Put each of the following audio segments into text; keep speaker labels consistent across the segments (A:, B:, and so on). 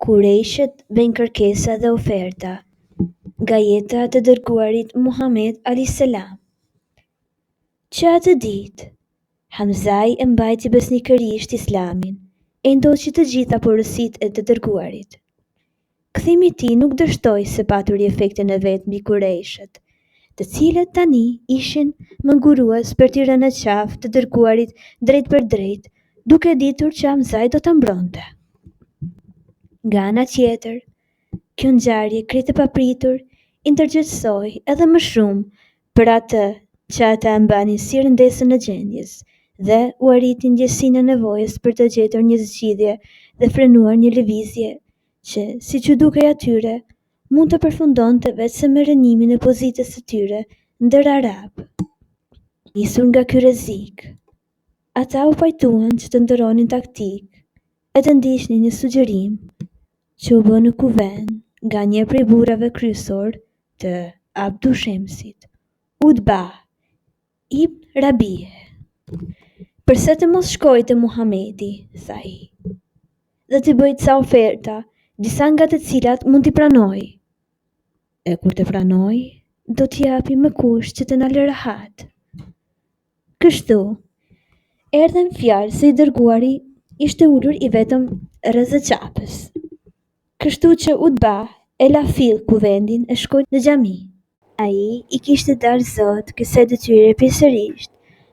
A: Kurejshet bëjnë kërkesa dhe oferta nga jeta të dërguarit Muhammed a.s. Që atë ditë, Hamzai e mbajti besnikërisht Islamin, e ndoqi të gjitha porositë e të dërguarit. Kthimi i tij nuk dështoi se paturi efektin e vet mbi kurejshet, të cilët tani ishin mëngurues për t'i rënë qafë të dërguarit drejt për drejt, duke ditur që Hamzai do ta mbronte. Nga ana tjetër, kjo ngjarje krejt e papritur i ndërgjegjësoi edhe më shumë për atë që ata e mbanin si rëndesën e gjendjes dhe u arriti ndjesinë e nevojës për të gjetur një zgjidhje dhe frenuar një lëvizje që, siç u dukej atyre, mund të përfundonte vetëm me rënimin e pozitës së tyre ndër arab. Nisur nga ky rrezik, ata u pajtuan që të ndërronin taktikë e të ndiqnin një sugjerim që u bë në kuvend nga një prej burrave kryesor të Abdu Shemsit, Utba ibn Rabie. Përse të mos shkoj te Muhamedi, tha ai, dhe t'i bëj ca oferta, disa nga të cilat mund t'i pranoj. E kur të pranoj, do t'i japi me kusht që të na lë rahat. Kështu, erdhen fjalë se i dërguari ishte ulur i vetëm rreth çapës. Kështu që Utba e la fill kuvendin e shkoi në xhami. Ai i kishte dalë zot kësaj detyre pjesërisht,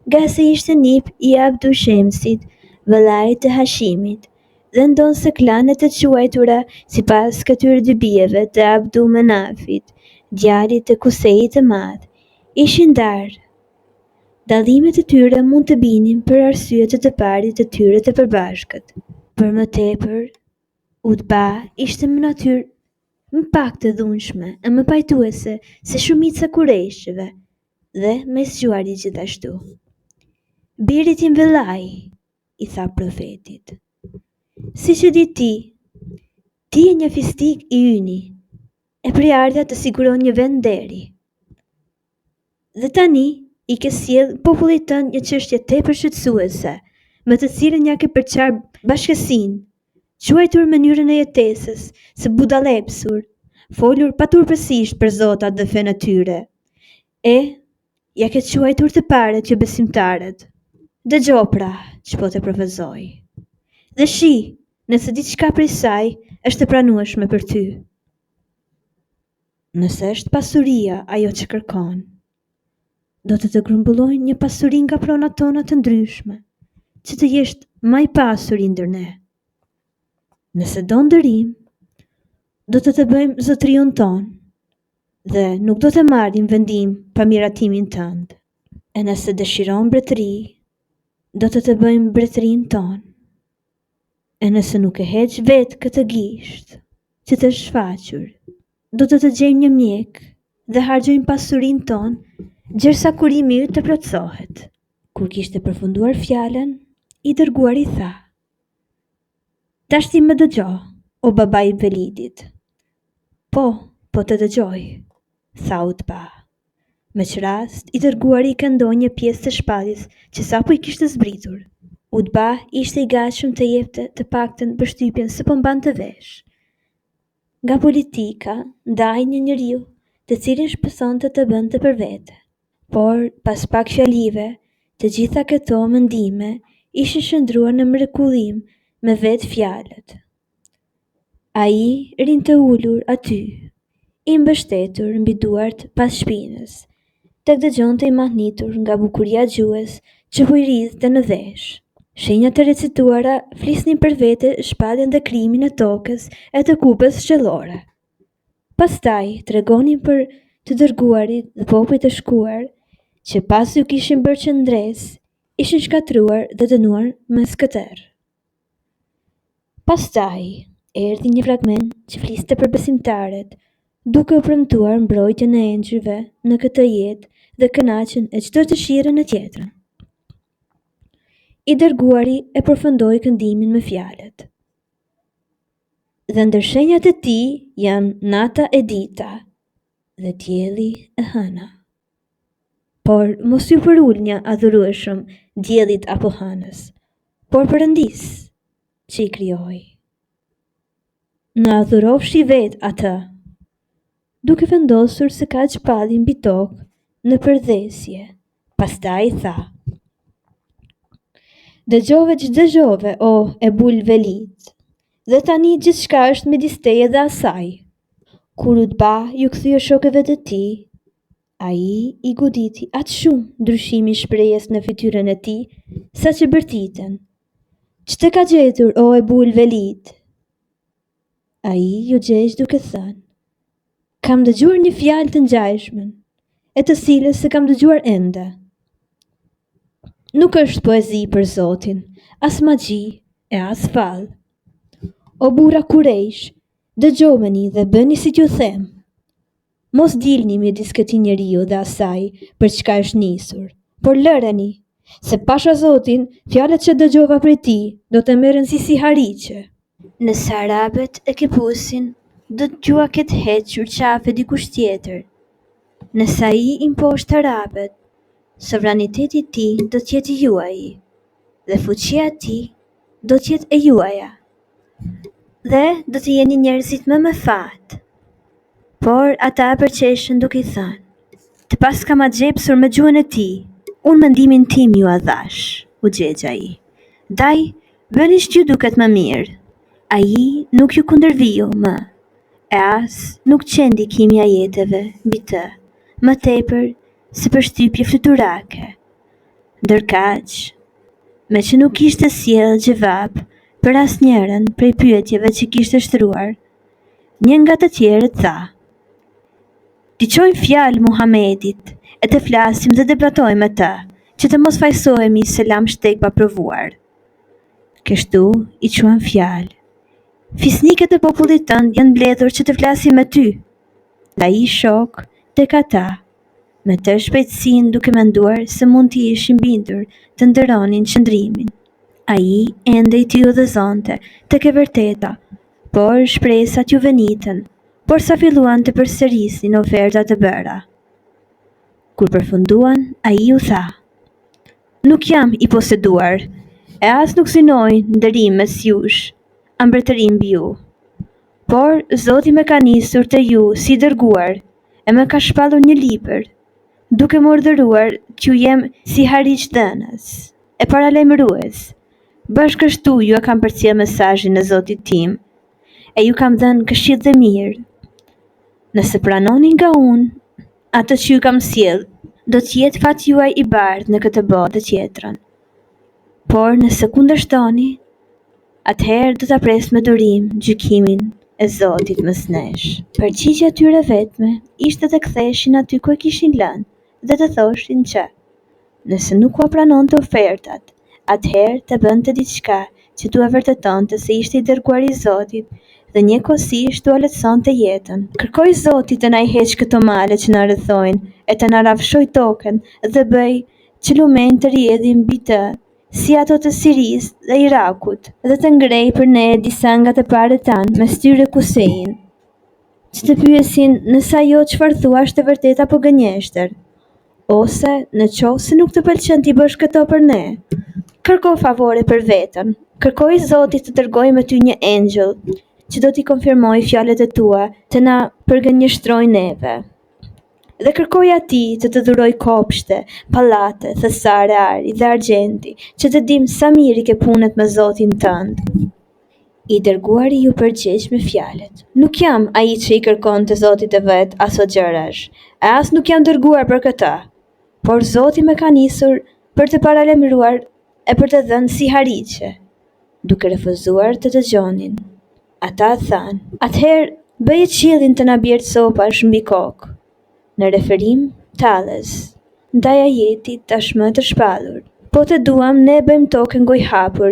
A: nga se ishte nip i Abdu Shemsit, vëllait të Hashimit, dhe ndonë se klanet e quajtura sipas këtyre dy bijeve të Abdu Menafit, djalit të Kusejit të Madh, ishin ndarë. Dallimet e tyre mund të binin për arsye të parit të tyre të përbashkët. Për më tepër, Utba ishte më natyrë më pak të dhunshme e më pajtuese se shumica kurejshëve dhe me zgjuari gjithashtu. Birit im vëllai, i tha profetit, si që di ti e një fistik i yni, e priardhja të siguron një vend deri. Dhe tani i ke sjell popullit tënd një çështje tepër shqetësuese, me të cilën ja ke përçarë bashkësinë, quajtur mënyrën e jetesës së budalepsur, folur paturpësisht për zotat dhe fenë e tyre, e ja ke quajtur të paret jo besimtarët. Dëgjo pra, që po të profezoj. Dhe shi, nëse diçka prej saj është e pranueshme për ty. Nëse është pasuria ajo që kërkon, do të grumbullojnë një pasuri nga pronat tona të ndryshme, që të jesh më i pasur ndër ne. Nëse do ndërim, do të bëjmë zotriun ton, dhe nuk do të marrim vendim pa miratimin tënd. E nëse dëshiron mbretëri, do të bëjmë mbretërinë ton. E nëse nuk e heq vetë këtë gisht që të shfaqur, do të gjejmë një mjek dhe harxojmë pasurinë ton, gjersa kurimi yt të plotësohet. Kur kishte përfunduar fjalën, i dërguari tha: Tash ti më dëgjo, o baba i Velidit. Po të dëgjoj, tha Utba. Me që rast, i dërguari i këndoi një pjesë të shpatjes që sapo i kishte zbritur. Utba ishte i gatshëm të jepte të paktën përshtypjen se po mbante vesh nga politika ndaj një njeriu të cilin shpresonte të bënte për vete. Por pas pak fjalive, të gjitha këto mendime ishin shndruar në mrekullim me vetë fjalët. Ai rinte ulur aty, i mbështetur mbi duart pas shpinës, tek dëgjonte i mahnitur nga bukuria gjuhës që po i rridhte në vesh. Shenjat e recituara flisnin për vete shpalljen dhe krimin e tokës e të kupës shqellore. Pastaj tregonin për të dërguarit dhe popujt e shkuar që pas ju kishin bërë qëndres, ishin shkatruar dhe dënuar me skëter. Pastaj erdhi një fragment që fliste për besimtarët, duke u premtuar mbrojtjen e engjëjve në këtë jetë dhe kënaqjen e çdo dëshire në tjetrën. I dërguari e përfundoi këndimin me fjalët: Dhe ndër shenjat e tij janë nata e dita dhe dielli e hëna. Por mos ju përulnja adhurueshëm diellit apo hënës, por Perëndis që i krijoi. Në adhurofshi vetë atë, duke vendosur se ka shpallin mbi tokë në përdhesje. Pastaj tha: Dëgjove, o Ebul Velit, dhe tani gjithçka është midis teje dhe asaj. Kur Utba ju kthye shokëve të tij, ai i goditi atë shumë ndryshimi shprehjes në fytyrën e tij, sa që bërtiten. Ç'të ka gjetur, o Ebul Velit? Ai ju gjeq duke thënë: Kam dëgjuar një fjalë të ngjajshme, e të cilës se kam dëgjuar ende. Nuk është poezi për Zotin, as magji e as fal. O burra Kurejsh, dëgjojeni dhe bëni si t'ju them. Mos dilni midis këtij njeriu dhe asaj për çka është nisur, por lëreni, se pasha Zotin, fjalët që dëgjova prej tij do të merren si hariqe. Nëse arabët e kepusin, do t'jua ketë hequr qafe dikush tjetër. Nëse ai imposhtë arabët, sovraniteti i tij do t'jetë juaj, dhe fuqia e tij do t'jetë e juaja. Dhe do të jeni njerëzit më me fat. Por ata përqeshën duke i thënë: Të pas kam agjepsur me gjuhën e tij, unë mendimin tim ju a dhash, u gjegj ai. Daj, bëni që duket më mirë. Ai nuk ju kundërviu më, e as nuk qendi kimja jetëve mbi të, më tepër se përshtypje fluturake. Ndërkaq, me që nuk ishte sjellë gjevap për asnjërin prej pyetjeve që kishte shtruar, një nga të tjerët tha: Ti qojmë fjalë Muhamedit e të flasim dhe debatojmë me të, që të mos fajsohemi selam shteg pa provuar. Kështu i quajmë fjalë. Fisniket e popullit tënd janë mbledhur që të flasin me ty. Dhe ai shok tek ata, me të shpejtësinë duke menduar se mund t'i ishin bindur të ndëronin qëndrimin. Ai ende i t'i udhëzonte tek e vërteta, por shpresat ju venitën, por sa filluan të përsërisnin ofertat e bëra. Kur përfunduan, ai u tha: Nuk jam i poseduar, e as nuk synoj ndërim mes jush, ambërtërim mbi ju. Por Zoti më ka nisur te ju si dërguar, e më ka shpallur një libër, duke më urdhëruar t'ju jem si hariq dënës, e paralajmërues. Bashkë kështu ju e kam përcjell mesazhin e Zotit tim, e ju kam dhënë këshill të mirë. Nëse pranoni nga unë atë që ju kam sjell, do t'jetë fati juaj i bardhë në këtë botë tjetrën. Por nëse kundërshtoni, atëherë do ta pres me durim gjykimin e Zotit mësnesh. Përgjigjja e tyre vetme ishte të ktheheshin aty ku e kishin lënë dhe të thoshin që nëse nuk ua pranonte ofertat, atëherë të bënte diçka që t'ua vërtetonte se ishte i dërguar i Zotit dhe njëkohësisht t'ua lehtësonte jetën. Kërkoi Zotit të na i heq këto male që na rrethojnë e të na rafshoj tokën dhe bëj që lumenj të rrjedhin mbi të, si ato të Sirisë dhe Irakut, dhe të ngrej për ne disa nga të parët tanë me styre kusein, që të pyesin nëse ajo çfarë thua është e vërtetë apo gënjeshtër, ose në qoftë se nuk të pëlqen t'i bësh këto për ne, kërko favore për veten. Kërkoj Zotit të dërgojë me ty një engjëll që do t'i konfirmoj fjalët e tua të na përgënjeshtrojnë neve. Dhe kërkoj atij të të dhuroj kopshte, pallate, thesare ari dhe argjenti, që të dim sa mirë i ke punet me Zotin tënd. I dërguari ju përgjigj me fjalët: Nuk jam ai që i kërkon të Zotit e vet aso gjërash, e as nuk jam dërguar për këtë. Por Zoti më ka nisur për të paralajmëruar e për të dhënë si hariqe. Duke refuzuar të dëgjonin, ata thanë: Atëherë bëje qiellin të na bjerë copash mbi kokë. Në referim tallës, ndaj ajetit tashmë të shpallur. Po të duam ne bëjmë tokën gojë hapur,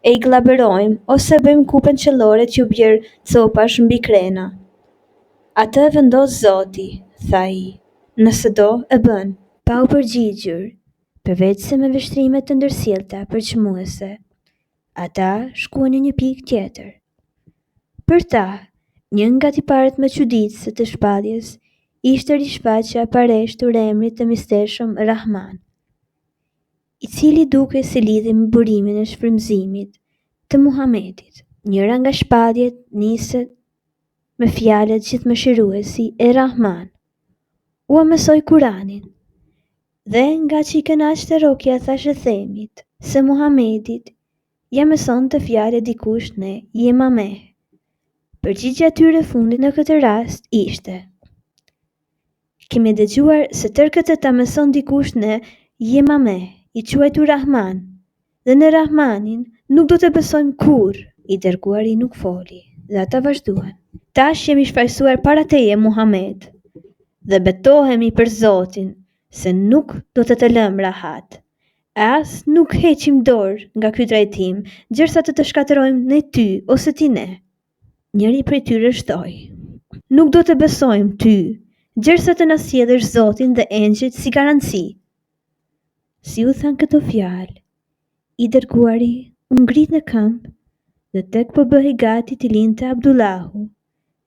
A: e i glaberojmë, ose bëjmë kupen qellore që u bjerë copash mbi krena. Atë vendos Zoti, tha ai, nëse do e bën. Pa u përgjigjur, përveç se me vështrime të ndërsjellta përçmuese, ata shkuan në një pikë tjetër. Për ta, një nga tiparët më çuditëse të shpalljes ishte rishfaqja pareshtur e emrit të mistershëm Rahman, i cili duke se lidhi me burimin e shfrymëzimit të Muhamedit. Njëra nga shpalljet niset me fjalët gjithëmëshiruesi e Rahman. Ua mësoj Kuranin, dhe nga që I kënaqte Rokja thashë themit se Muhamedit ja mëson të fjalë dikush ne Jemameh. Përgjigjja tyre fundit në këtë rast ishte: kemi dëgjuar se tërë këtë ta mëson dikush në Jemameh, I quajtur Rahman, dhe në Rahmanin nuk do të besojmë kur. I dërguari nuk foli, dhe ata vazhduan: tash jemi shfaqsuar para teje Muhamed, dhe betohemi për Zotin se nuk do të lëmë rahat. As nuk heqim dorë nga ky drejtim, gjërsa të shkatërrojmë ne ty ose ti ne. Njëri prej tyre shtoi: nuk do të besojmë ty, gjërsa të na sjellësh Zotin dhe engjëjt si garanci. Si u than këto fjalë, I dërguari u ngrit në këmbë dhe tek po bëhej gati të lindte Abdullahu,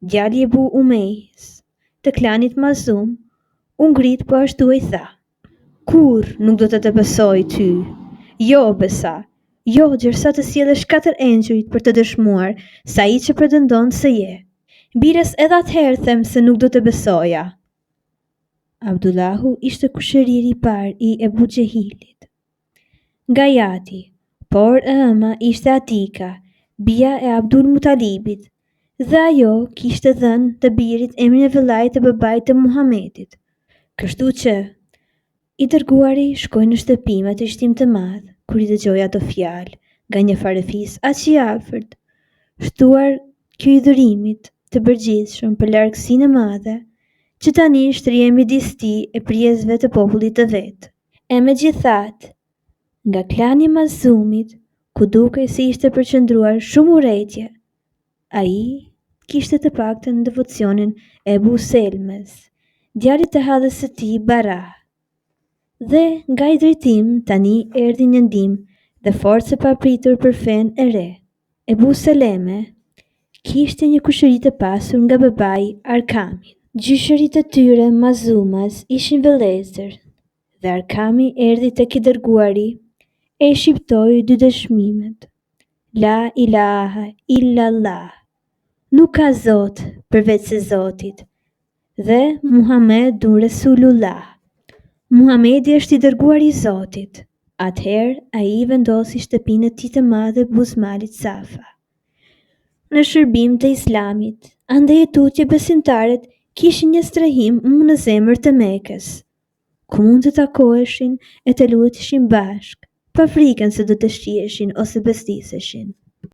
A: djali I Ebu Umejs, të klanit Mazum, u ngrit po ashtu I tha: kur nuk do të besoj ty, jo besa, jo gjërsa të sjellësh 4 engjëjt për të dëshmuar se ai që pretendon se je. Bires edhe atëherë them se nuk do të besoja. Abdullahu ishte kushëriri I parë I Ebu Gjehilit. Nga jati, por ëma ishte Atika, bia e Abdul Mutalibit, dhe ajo kishte dhënë të birit emrin e vëllait të babait të Muhamedit. Kështu që I dërguari shkoi në shtëpi me trishtim të madh kur I dëgjoi ato fjalë nga një farefis aq I afërt, shtuar ky I dhurimit të përgjithshëm për largësinë e madhe që tani shtrihej midis tij e prijesve të popullit të vet. E megjithatë, nga klani I Mazumit, ku dukej se ishte përqendruar shumë urrejtje, ai kishte të paktën devocionin e Ebu Selmes, djalit të hadhës së tij Bara. Dhe nga I drejtim tani erdhi një ndihmë dhe forcë e papritur për fenë e re. Ebu Seleme kishte një kushëri të pasur nga babai Arkamin. Gjyshërit e tyre Mazumas ishin vëllezër, dhe Arkami erdhi tek I dërguari e I shqiptoi 2 dëshmimet: La ilaha illallah, nuk ka Zot përveç se Zotit, dhe Muhammedun Resulullah, Muhamedi është I dërguari I Zotit. Atëherë ai vendosi shtëpinë e tij të madhe buzmalit Safa në shërbim të Islamit, andaj e tutje besimtarët kishin një strehim në zemër të Mekës, ku mund të takoheshin e të luteshin bashk, pa frikën se do të shiheshin ose bestiseshin.